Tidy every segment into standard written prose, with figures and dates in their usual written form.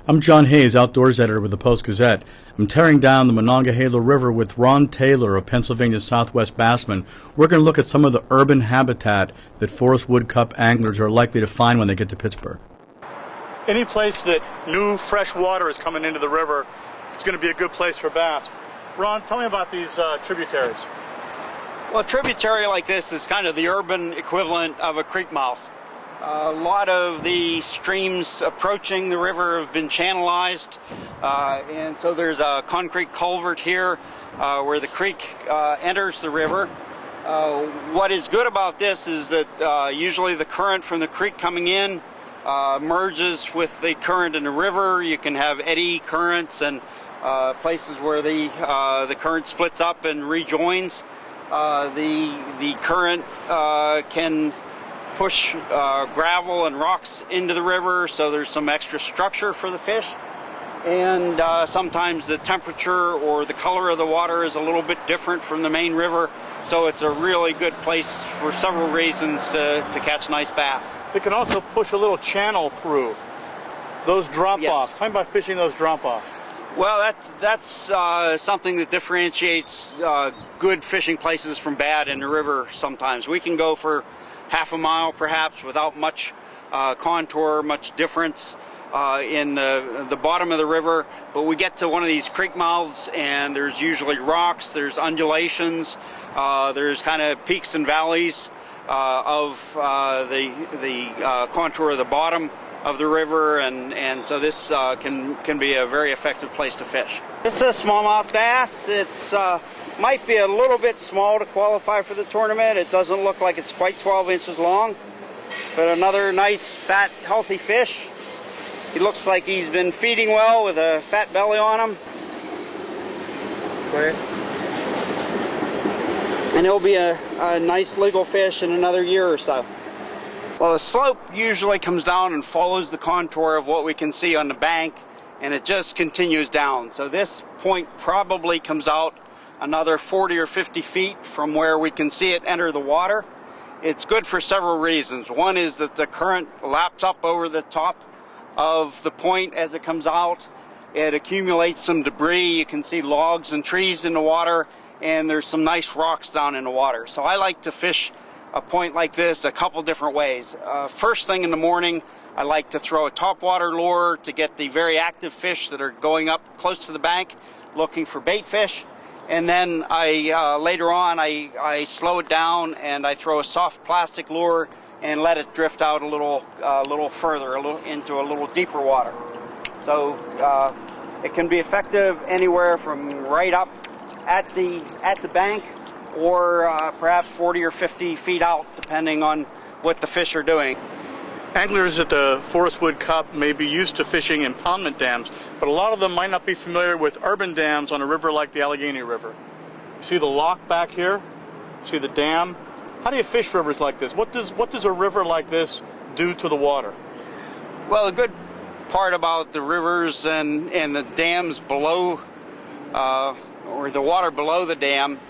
I'm John Hayes, outdoors editor with the Post-Gazette. I'm tearing down the Monongahela River with Ron Taylor of Pennsylvania's Southwest Bassmen. We're going to look at some of the urban habitat that Forest Wood Cup anglers are likely to find when they get to Pittsburgh. Any place that new fresh water is coming into the river, it's going to be a good place for bass. Ron, tell me about these tributaries. Well, a tributary like this is kind of the urban equivalent of a creek mouth. A lot of the streams approaching the river have been channelized, and so there's a concrete culvert here where the creek enters the river. What is good about this is that usually the current from the creek coming in merges with the current in the river. You can have eddy currents and places where the current splits up and rejoins. The current can push gravel and rocks into the river, so there's some extra structure for the fish. And sometimes the temperature or the color of the water is a little bit different from the main river, so it's a really good place for several reasons to catch nice bass. It can also push a little channel through those drop-offs. Yes. Tell me about fishing those drop-offs. Well, that's something that differentiates good fishing places from bad in the river sometimes. We can go for half a mile perhaps without much contour, much difference in the bottom of the river, but we get to one of these creek mouths and there's usually rocks, there's undulations, there's kind of peaks and valleys of the contour of the bottom of the river, and so this can be a very effective place to fish. This is a smallmouth bass. It's might be a little bit small to qualify for the tournament. It doesn't look like it's quite 12 inches long, but another nice, fat, healthy fish. He looks like he's been feeding well with a fat belly on him. And he'll be a nice legal fish in another year or so. Well, the slope usually comes down and follows the contour of what we can see on the bank, and it just continues down. So this point probably comes out another 40 or 50 feet from where we can see it enter the water. It's good for several reasons. One is that the current laps up over the top of the point as it comes out. It accumulates some debris. You can see logs and trees in the water, and there's some nice rocks down in the water. So I like to fish a point like this a couple different ways. First thing in the morning, I like to throw a topwater lure to get the very active fish that are going up close to the bank looking for bait fish. And then later on I slow it down and I throw a soft plastic lure and let it drift out a little further, into a little deeper water. So it can be effective anywhere from right up at the bank, or perhaps 40 or 50 feet out, depending on what the fish are doing. Anglers at the Forest Wood Cup may be used to fishing impoundment dams, but a lot of them might not be familiar with urban dams on a river like the Allegheny River. See the lock back here? See the dam? How do you fish rivers like this? What does a river like this do to the water? Well, the good part about the rivers and the dams below, or the water below the dam,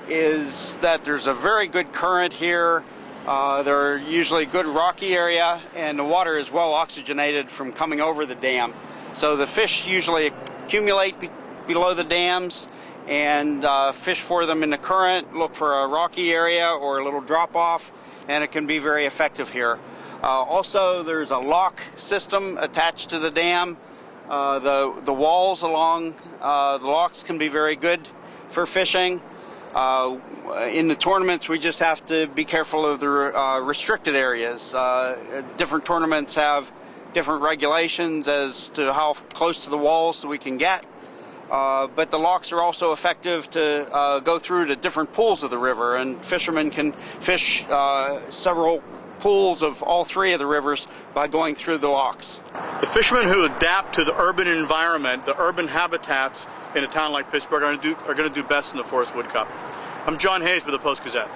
is that there's a very good current here. They're usually good rocky area, and the water is well oxygenated from coming over the dam. So the fish usually accumulate below the dams and fish for them in the current, look for a rocky area or a little drop off, and it can be very effective here. Also, there's a lock system attached to the dam. The walls along the locks can be very good for fishing. In the tournaments, we just have to be careful of the restricted areas. Different tournaments have different regulations as to how close to the walls we can get. But the locks are also effective to go through to different pools of the river, and fishermen can fish several pools of all three of the rivers by going through the locks. The fishermen who adapt to the urban environment, the urban habitats in a town like Pittsburgh are going to do best in the Forest Wood Cup. I'm John Hayes with the Post-Gazette.